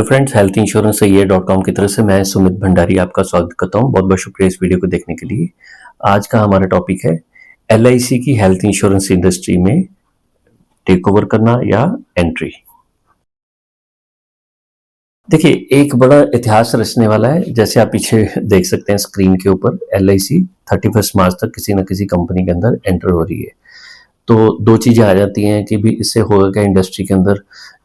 Friends, health insurance सही है .com की तरफ से मैं सुमित भंडारी आपका स्वागत करता हूं। बहुत बहुत शुक्रिया इस वीडियो को देखने के लिए। आज का हमारा टॉपिक है LIC की हेल्थ इंश्योरेंस इंडस्ट्री में टेक ओवर करना या एंट्री। देखिए, एक बड़ा इतिहास रचने वाला है। जैसे आप पीछे देख सकते हैं स्क्रीन के ऊपर, LIC 31 मार्च तक किसी न किसी कंपनी के अंदर एंटर हो रही है। तो दो चीजें आ जाती हैं कि भी इससे होगा क्या इंडस्ट्री के अंदर।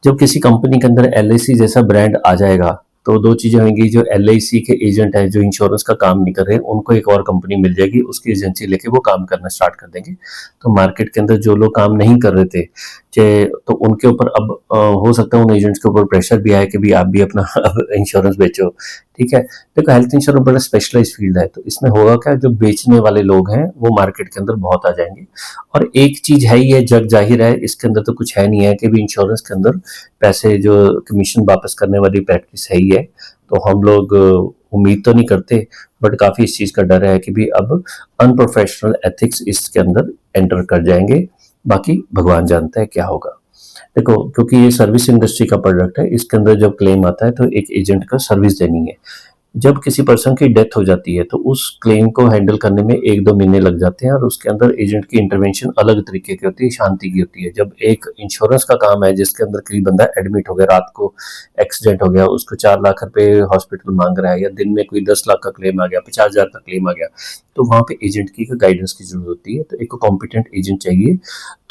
जब किसी कंपनी के अंदर LIC जैसा ब्रांड आ जाएगा तो दो चीजें होंगी। जो LIC के एजेंट हैं, जो इंश्योरेंस का काम नहीं कर रहे, उनको एक और कंपनी मिल जाएगी, उसकी एजेंसी लेके वो काम करना स्टार्ट कर देंगे। तो मार्केट के अंदर जो लोग काम नहीं कर रहे थे, तो उनके ऊपर अब हो सकता है उन एजेंट्स के ऊपर प्रेशर भी आए कि भी आप भी अपना इंश्योरेंस बेचो। ठीक है, देखो हेल्थ इंश्योरेंस बड़ा स्पेशलाइज फील्ड है। तो इसमें होगा क्या, जो बेचने वाले लोग हैं वो मार्केट के अंदर बहुत आ जाएंगे। और एक चीज है, ये जग जाहिर है, इसके अंदर तो कुछ है नहीं है कि भी इंश्योरेंस के अंदर पैसे जो कमीशन वापस करने वाली प्रैक्टिस है ही है। तो हम लोग उम्मीद तो नहीं करते, बट काफी इस चीज का डर है कि भी अब अनप्रोफेशनल एथिक्स इसके अंदर एंटर कर जाएंगे। बाकी भगवान जानता है क्या होगा। देखो, क्योंकि ये सर्विस इंडस्ट्री का प्रोडक्ट है, इसके अंदर जब क्लेम आता है तो एक एजेंट का सर्विस देनी है। जब किसी पर्सन की डेथ हो जाती है तो उस क्लेम को हैंडल करने में 1-2 महीने लग जाते हैं, और उसके अंदर एजेंट की इंटरवेंशन अलग तरीके की होती है, शांति की होती है। जब एक इंश्योरेंस का काम है जिसके अंदर कोई बंदा एडमिट हो गया, रात को एक्सीडेंट हो गया, उसको 4 लाख रुपए हॉस्पिटल मांग रहा है, या दिन में कोई 10 लाख का क्लेम आ गया, 50,000 का क्लेम आ गया, तो वहां पे एजेंट की गाइडेंस की जरूरत होती है। तो एक कॉम्पिटेंट एजेंट चाहिए।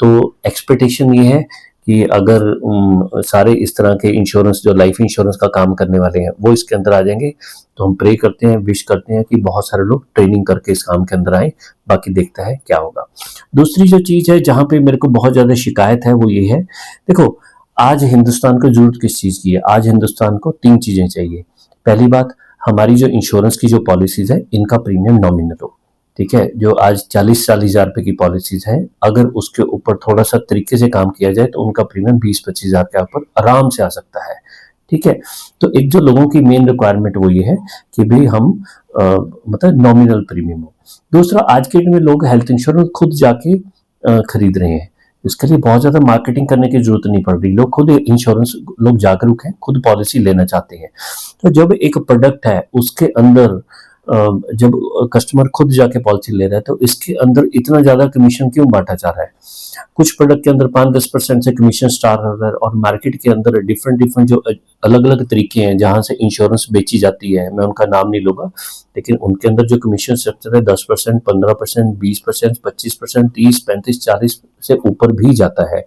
तो एक्सपेक्टेशन ये है कि अगर सारे इस तरह के इंश्योरेंस, जो लाइफ इंश्योरेंस का काम करने वाले हैं, वो इसके अंदर आ जाएंगे, तो हम प्रे करते हैं, विश करते हैं कि बहुत सारे लोग ट्रेनिंग करके इस काम के अंदर आए। बाकी देखता है क्या होगा। दूसरी जो चीज है जहां पे मेरे को बहुत ज्यादा शिकायत है वो ये है, देखो आज हिंदुस्तान को जरूरत किस चीज की है। आज हिंदुस्तान को 3 चीजें चाहिए। पहली बात, हमारी जो इंश्योरेंस की जो पॉलिसीज है, इनका प्रीमियम नॉमिनल हो। ठीक है, जो आज 40-40 हजार रुपए की पॉलिसीज हैं, अगर उसके ऊपर थोड़ा सा तरीके से काम किया जाए तो उनका प्रीमियम 20-25 हजार के ऊपर आराम से आ सकता है। ठीक है, तो एक जो लोगों की मेन रिक्वायरमेंट वो ये है कि भाई हम मतलब नॉमिनल प्रीमियम हो। दूसरा, आज के डेट में लोग हेल्थ इंश्योरेंस खुद जाके खरीद रहे हैं। इसके लिए बहुत ज्यादा मार्केटिंग करने की जरूरत नहीं पड़ रही। लोग खुद इंश्योरेंस, लोग जागरूक हैं, खुद पॉलिसी लेना चाहते हैं। तो जब एक प्रोडक्ट है उसके अंदर जब कस्टमर खुद जाके पॉलिसी ले रहा है, तो इसके अंदर इतना ज्यादा कमीशन क्यों बांटा जा रहा है। कुछ प्रोडक्ट के अंदर 5-10% से कमीशन स्टार्ट हो रहा है, और मार्केट के अंदर डिफरेंट जो अलग अलग तरीके हैं जहां से इंश्योरेंस बेची जाती है, मैं उनका नाम नहीं लूंगा, लेकिन उनके अंदर जो कमीशन स्ट्रक्चर है 10%, 15%, 20%, 25%, 30, 35, 40 से ऊपर भी जाता है।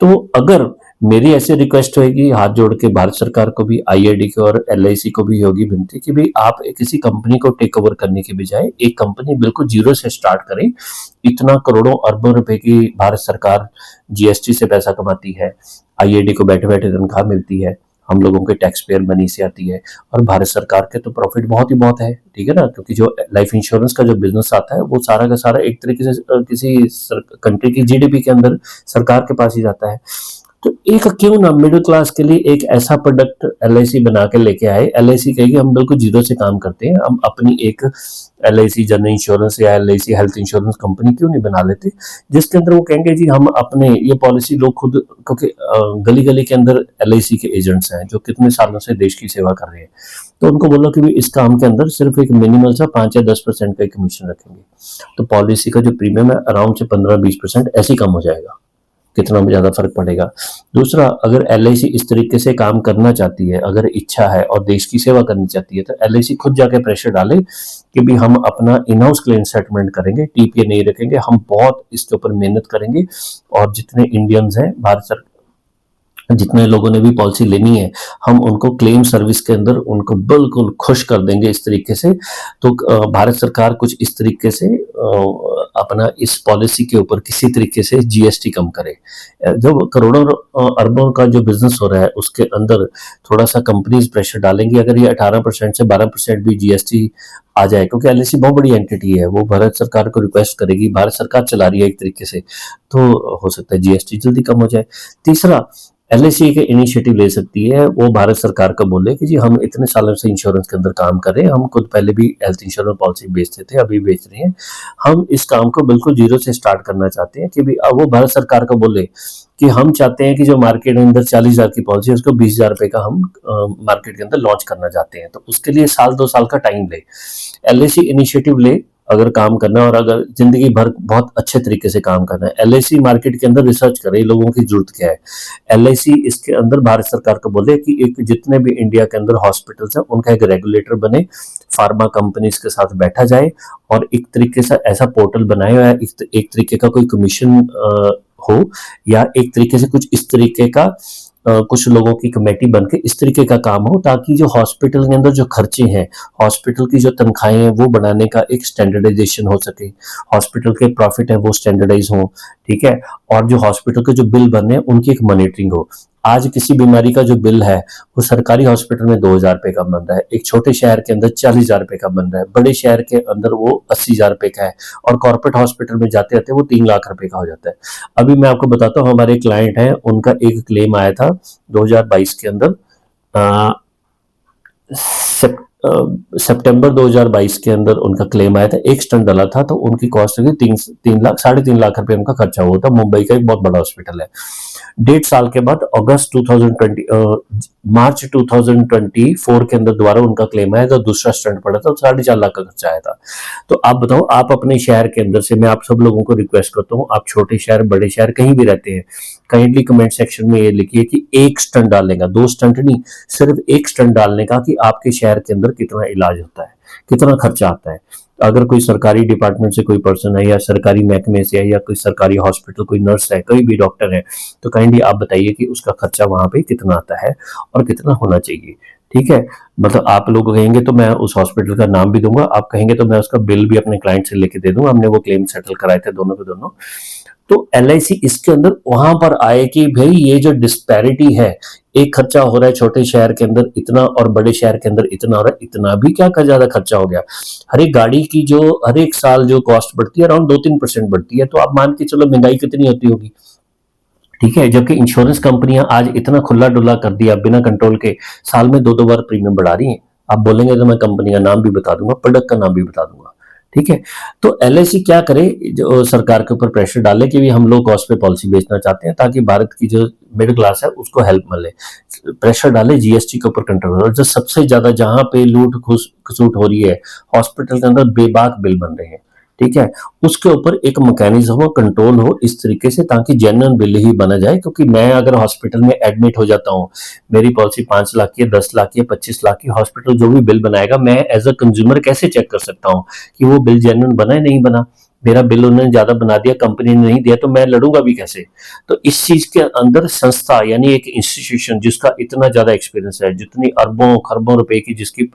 तो अगर मेरी ऐसी रिक्वेस्ट होगी हाथ जोड़ के भारत सरकार को भी, IRD को और LIC को भी होगी विनती कि भाई आप किसी कंपनी को टेक ओवर करने के बजाय एक कंपनी बिल्कुल जीरो से स्टार्ट करें। इतना करोड़ों अरबों रुपए की भारत सरकार GST से पैसा कमाती है, IRD को बैठे बैठे तनख्वाह मिलती है, हम लोगों के टैक्स पेयर मनी से आती है, और भारत सरकार के तो प्रॉफिट बहुत ही बहुत है। ठीक है ना, क्योंकि जो लाइफ इंश्योरेंस का जो बिजनेस आता है वो सारा का सारा एक तरीके से किसी कंट्री की GDP के अंदर सरकार के पास ही जाता है। तो एक क्यों ना मिडिल क्लास के लिए एक ऐसा प्रोडक्ट LIC बना के लेके आए। LIC कहेगी हम बिल्कुल जीरो से काम करते हैं, हम अपनी एक LIC जनरल इंश्योरेंस या LIC हेल्थ इंश्योरेंस कंपनी क्यों नहीं बना लेते, जिसके अंदर वो कहेंगे जी हम अपने ये पॉलिसी लोग खुद, क्योंकि गली गली के अंदर LIC के एजेंट्स हैं जो कितने सालों से देश की सेवा कर रहे हैं। तो उनको बोलो कि इस काम के अंदर सिर्फ एक मिनिमल सा 5 या 10% का कमीशन रखेंगे, तो पॉलिसी का जो प्रीमियम है अराउंड से 15-20% ऐसे ही कम हो जाएगा। कितना ज्यादा फर्क पड़ेगा। दूसरा, अगर LIC इस तरीके से काम करना चाहती है, अगर इच्छा है और देश की सेवा करनी चाहती है, तो LIC खुद जाके प्रेशर डाले कि भी हम अपना इन हाउस क्लेम सेटलमेंट करेंगे, TPA नहीं रखेंगे, हम बहुत इसके ऊपर मेहनत करेंगे, और जितने इंडियंस हैं, भारत सरकार जितने लोगों ने भी पॉलिसी लेनी है, हम उनको क्लेम सर्विस के अंदर उनको बिल्कुल खुश कर देंगे इस तरीके से। तो भारत सरकार कुछ इस तरीके से अपना इस पॉलिसी के ऊपर किसी तरीके से GST कम करे। जब करोड़ों अरबों का जो बिजनेस हो रहा है उसके अंदर थोड़ा सा कंपनीज प्रेशर डालेंगी। अगर ये 18% से 12% भी GST आ जाए, क्योंकि LIC बहुत बड़ी एंटिटी है, वो भारत सरकार को रिक्वेस्ट करेगी, भारत सरकार चला रही है एक तरीके से, तो हो सकता है GST जल्दी कम हो जाए। तीसरा, एलआईसी एक इनिशिएटिव ले सकती है, वो भारत सरकार को बोले कि जी हम इतने सालों से इंश्योरेंस के अंदर काम कर रहे हैं, हम खुद पहले भी हेल्थ इंश्योरेंस पॉलिसी बेचते थे, अभी बेच रहे हैं, हम इस काम को बिल्कुल जीरो से स्टार्ट करना चाहते हैं कि भी अब वो भारत सरकार को बोले कि हम चाहते हैं कि जो मार्केट के अंदर 40,000 की पॉलिसी है उसको 20,000 रुपए का हम मार्केट के अंदर लॉन्च करना चाहते हैं, तो उसके लिए साल 2 साल का टाइम ले, एलआईसी इनिशिएटिव ले अगर काम करना है और अगर जिंदगी भर बहुत अच्छे तरीके से काम करना है। एलआईसी मार्केट के अंदर रिसर्च करे लोगों की जरूरत क्या है, एलआईसी इसके अंदर भारत सरकार को बोले कि एक जितने भी इंडिया के अंदर हॉस्पिटल्स हैं उनका एक रेगुलेटर बने, फार्मा कंपनीज के साथ बैठा जाए और एक तरीके से ऐसा पोर्टल बनाए या एक तरीके का कोई कमीशन हो या एक तरीके से कुछ इस तरीके का कुछ लोगों की कमेटी बन के इस तरीके का काम हो ताकि जो हॉस्पिटल के अंदर जो खर्चे हैं, हॉस्पिटल की जो तनख्वाहें हैं वो बढ़ाने का एक स्टैंडर्डाइजेशन हो सके, हॉस्पिटल के प्रॉफिट है वो स्टैंडर्डाइज हो, ठीक है, और जो हॉस्पिटल के जो बिल बन रहे हैं उनकी एक मॉनिटरिंग हो। आज किसी बीमारी का जो बिल है वो सरकारी हॉस्पिटल में 2,000 रुपए का बन रहा है, एक छोटे शहर के अंदर 40,000 रुपए का बन रहा है, बड़े शहर के अंदर वो 80,000 रुपए का है और कॉर्पोरेट हॉस्पिटल में जाते जाते वो 3 लाख रुपए का हो जाता है। अभी मैं आपको बताता हूँ, हमारे क्लाइंट हैं, उनका एक क्लेम आया था 2022 के अंदर, सितंबर 2022 के अंदर उनका क्लेम आया था, एक स्टंट डाला था तो उनकी कॉस्ट लगी 3 लाख 3.5 लाख रुपए उनका खर्चा हुआ था। मुंबई का एक बहुत बड़ा हॉस्पिटल है। 1.5 साल के बाद मार्च 2024 के अंदर दोबारा उनका क्लेम आया तो दूसरा स्टंट पड़ा था, 4.5 लाख का खर्चा आया था। तो आप बताओ, आप अपने शहर के अंदर से, मैं आप सब लोगों को रिक्वेस्ट करता हूँ, आप छोटे शहर बड़े शहर कहीं भी रहते हैं, काइंडली कमेंट सेक्शन में ये लिखिए कि एक स्टंट डालने का, 2 स्टंट नहीं, सिर्फ एक स्टंट डालने का कि आपके शहर के अंदर कितना इलाज होता है, कितना खर्चा आता है। अगर कोई सरकारी डिपार्टमेंट से कोई पर्सन है या सरकारी महकमे से है या कोई सरकारी हॉस्पिटल, कोई नर्स है, कोई भी डॉक्टर है, तो काइंडली आप बताइए कि उसका खर्चा वहां पे कितना आता है और कितना होना चाहिए, ठीक है। मतलब आप लोग कहेंगे तो मैं उस हॉस्पिटल का नाम भी दूंगा, आप कहेंगे तो मैं उसका बिल भी अपने क्लाइंट से लेके दे दूंगा, हमने वो क्लेम सेटल कराए थे दोनों के दोनों। तो एलआईसी इसके अंदर वहां पर आए कि भाई ये जो डिस्पैरिटी है, एक खर्चा हो रहा है छोटे शहर के अंदर इतना और बड़े शहर के अंदर इतना हो रहा है, इतना भी क्या ज्यादा खर्चा हो गया। हर एक गाड़ी की जो हर एक साल जो कॉस्ट बढ़ती है अराउंड 2-3% बढ़ती है, तो आप मान के चलो महंगाई कितनी होती होगी, ठीक है। जबकि इंश्योरेंस कंपनियां आज इतना खुला डुला कर दिया बिना कंट्रोल के, साल में 2-2 बार प्रीमियम बढ़ा रही हैं। आप बोलेंगे तो मैं कंपनी का नाम भी बता दूंगा, प्रोडक्ट का नाम भी बता दूंगा, ठीक है। तो एलआईसी क्या करे, जो सरकार के ऊपर प्रेशर डाले कि भी हम लोग कॉस्ट पे पॉलिसी बेचना चाहते हैं ताकि भारत की जो मिडिल क्लास है उसको हेल्प मिले, प्रेशर डाले जीएसटी के ऊपर कंट्रोल, और जो सबसे ज्यादा जहां पे लूट खसूट हो रही है, हॉस्पिटल के अंदर बेबाक बिल बन रहे हैं, ठीक है, उसके ऊपर एक मैकेनिज्म हो, कंट्रोल हो इस तरीके से ताकि जेन्युइन बिल ही बना जाए। क्योंकि मैं अगर हॉस्पिटल में एडमिट हो जाता हूँ, मेरी पॉलिसी 5 लाख की है, 10 लाख की है, 25 लाख की, हॉस्पिटल जो भी बिल बनाएगा मैं एज अ कंज्यूमर कैसे चेक कर सकता हूँ कि वो बिल जेन्युइन बना है नहीं बना। मेरा बिल उन्होंने ज्यादा बना दिया, कंपनी ने नहीं दिया, तो मैं लड़ूंगा भी कैसे। तो इस चीज के अंदर संस्था यानी एक इंस्टीट्यूशन जिसका इतना ज्यादा एक्सपीरियंस है, जितनी अरबों खरबों रुपए की जिसकी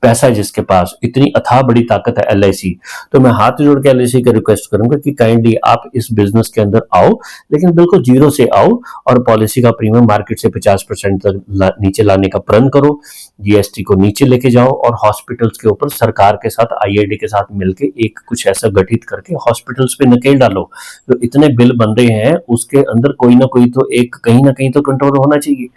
पैसा है, जिसके पास इतनी अथाह बड़ी ताकत है एलआईसी, तो मैं हाथ जोड़ के एलआईसी का रिक्वेस्ट करूंगा कि काइंडली आप इस बिजनेस के अंदर आओ, लेकिन बिल्कुल जीरो से आओ और पॉलिसी का प्रीमियम मार्केट से 50% तक नीचे लाने का प्रण करो, जीएसटी को नीचे लेके जाओ और हॉस्पिटल्स के ऊपर सरकार के साथ आईआईडी के साथ मिलकर एक कुछ ऐसा गठित करके हॉस्पिटल्स पे नकेल डालो। जो इतने बिल बन रहे हैं उसके अंदर कोई ना कोई तो एक कहीं ना कहीं तो कंट्रोल होना चाहिए।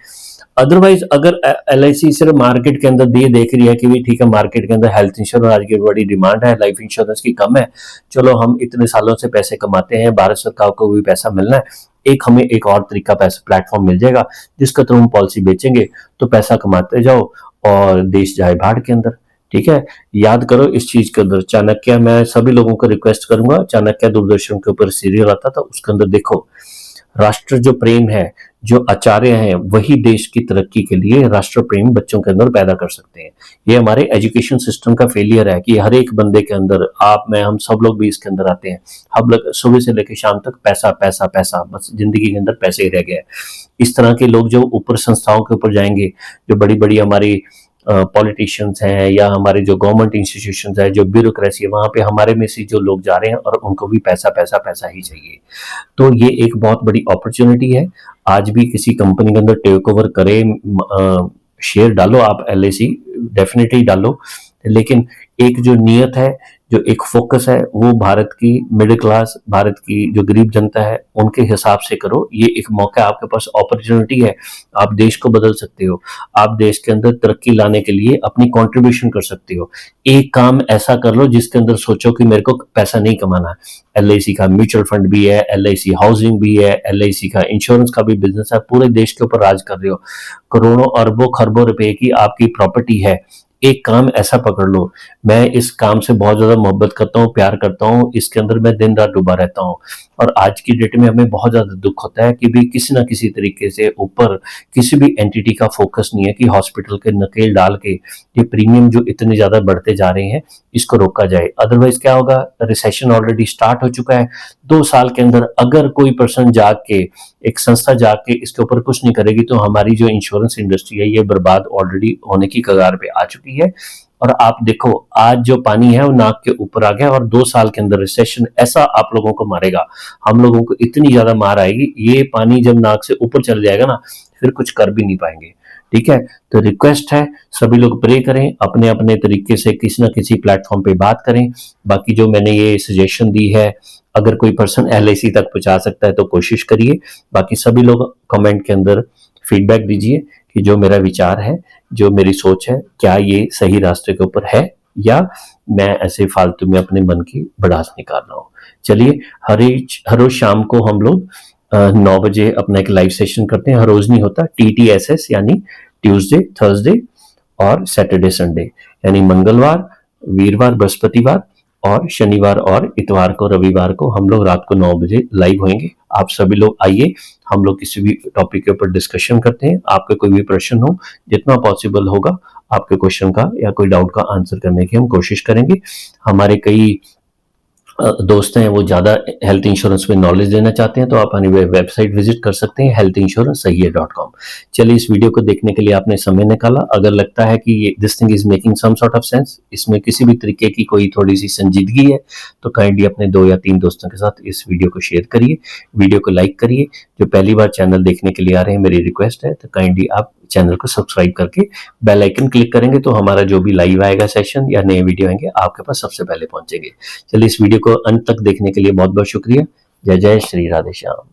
अदरवाइज अगर एलआईसी सिर्फ मार्केट के अंदर ये देख रही है कि भी ठीक है मार्केट के अंदर हेल्थ इंश्योरेंस आज की बड़ी डिमांड है, लाइफ इंश्योरेंस की कम है, चलो हम इतने सालों से पैसे कमाते हैं, भारत सरकार को भी पैसा मिलना है, एक हमें एक और तरीका पैसा प्लेटफॉर्म मिल जाएगा जिसका थ्रू हम पॉलिसी बेचेंगे तो पैसा कमाते जाओ और देश जाए भाड़ के अंदर, ठीक है। याद करो इस चीज के अंदर चाणक्य, मैं सभी लोगों को रिक्वेस्ट करूंगा, चाणक्य दूरदर्शन के ऊपर सीरियल आता था, उसके अंदर देखो राष्ट्र जो प्रेम है, जो आचार्य हैं वही देश की तरक्की के लिए राष्ट्र प्रेम बच्चों के अंदर पैदा कर सकते हैं। ये हमारे एजुकेशन सिस्टम का फेलियर है कि हर एक बंदे के अंदर, आप मैं हम सब लोग भी इसके अंदर आते हैं, हम लोग सुबह से लेकर शाम तक पैसा पैसा पैसा, बस जिंदगी के अंदर पैसे ही रह गया है। इस तरह के लोग जो ऊपर संस्थाओं के ऊपर जाएंगे, जो बड़ी बड़ी हमारी पॉलिटिशियंस हैं या हमारे जो गवर्नमेंट इंस्टीट्यूशंस है, जो ब्यूरोक्रेसी है, वहां पे हमारे में से जो लोग जा रहे हैं और उनको भी पैसा पैसा पैसा ही चाहिए। तो ये एक बहुत बड़ी अपॉर्चुनिटी है। आज भी किसी कंपनी के अंदर टेक ओवर करे, शेयर डालो आप एलआईसी, डेफिनेटली डालो, लेकिन एक जो नियत है, जो एक फोकस है, वो भारत की मिडिल क्लास, भारत की जो गरीब जनता है उनके हिसाब से करो। ये एक मौका, आपके पास अपॉर्चुनिटी है, आप देश को बदल सकते हो, आप देश के अंदर तरक्की लाने के लिए अपनी कंट्रीब्यूशन कर सकते हो। एक काम ऐसा कर लो जिसके अंदर सोचो कि मेरे को पैसा नहीं कमाना है। LIC का म्यूचुअल फंड भी है, LIC हाउसिंग भी है, LIC का इंश्योरेंस का भी बिजनेस है, पूरे देश के ऊपर राज कर रहे हो, करोड़ों अरबों खरबों रुपए की आपकी प्रॉपर्टी है। एक काम ऐसा पकड़ लो, मैं इस काम से बहुत ज्यादा मोहब्बत करता हूँ, प्यार करता हूँ, इसके अंदर मैं दिन रात डूबा रहता हूँ। और आज की डेट में हमें बहुत ज्यादा दुख होता है कि भी किसी ना किसी तरीके से ऊपर किसी भी एंटिटी का फोकस नहीं है कि हॉस्पिटल के नकेल डाल के ये प्रीमियम जो इतने ज्यादा बढ़ते जा रहे हैं इसको रोका जाए। अदरवाइज क्या होगा, रिसेशन ऑलरेडी स्टार्ट हो चुका है। 2 साल के अंदर अगर कोई पर्सन जाग के, एक संस्था जाग के इसके ऊपर कुछ नहीं करेगी तो हमारी जो इंश्योरेंस इंडस्ट्री है ये बर्बाद ऑलरेडी होने की कगार पे आ चुकी है। और आप देखो आज जो पानी है वो नाक के ऊपर आ गया और 2 साल के अंदर रिसेशन ऐसा आप लोगों को मारेगा, हम लोगों को इतनी ज्यादा मार आएगी, ये पानी जब नाक से ऊपर चल जाएगा ना फिर कुछ कर भी नहीं पाएंगे। ठीक है, तो रिक्वेस्ट है सभी लोग प्रे करें, अपने अपने तरीके से किसी ना किसी प्लेटफॉर्म पे बात करें। बाकी जो मैंने ये सजेशन दी है, अगर कोई पर्सन LIC तक पहुंचा सकता है तो कोशिश करिए। बाकी सभी लोग कमेंट के अंदर फीडबैक दीजिए कि जो मेरा विचार है, जो मेरी सोच है, क्या ये सही रास्ते के ऊपर है या मैं ऐसे फालतू में अपने मन की भड़ास निकाल रहा हूँ। चलिए, हर रोज शाम को हम लोग 9 बजे अपना एक लाइव सेशन करते हैं। हर रोज नहीं होता, TTSS यानी ट्यूसडे, थर्सडे और सैटरडे संडे, यानी मंगलवार, वीरवार, बृहस्पतिवार और शनिवार और इतवार को, रविवार को हम लोग रात को 9 बजे लाइव होंगे। आप सभी लोग आइए, हम लोग किसी भी टॉपिक के ऊपर डिस्कशन करते हैं। आपके कोई भी प्रश्न हो, जितना पॉसिबल होगा आपके क्वेश्चन का या कोई डाउट का आंसर करने की हम कोशिश करेंगे। हमारे कई दोस्त हैं वो ज़्यादा हेल्थ इंश्योरेंस में नॉलेज देना चाहते हैं तो आप हमारी वेबसाइट विजिट कर सकते हैं healthinsurancesahiye.com। चलिए, इस वीडियो को देखने के लिए आपने समय निकाला। अगर लगता है कि ये this thing is making some sort of sense, इसमें किसी भी तरीके की कोई थोड़ी सी संजीदगी है, तो काइंडली अपने 2 या 3 दोस्तों के साथ इस वीडियो को शेयर करिए, वीडियो को लाइक करिए। जो पहली बार चैनल देखने के लिए आ रहे हैं, मेरी रिक्वेस्ट है तो काइंडली आप चैनल को सब्सक्राइब करके बेल आइकन क्लिक करेंगे तो हमारा जो भी लाइव आएगा सेशन या नए वीडियो आएंगे आपके पास सबसे पहले पहुंचेंगे। चलिए, इस वीडियो को अंत तक देखने के लिए बहुत बहुत शुक्रिया। जय जय श्री राधे श्याम।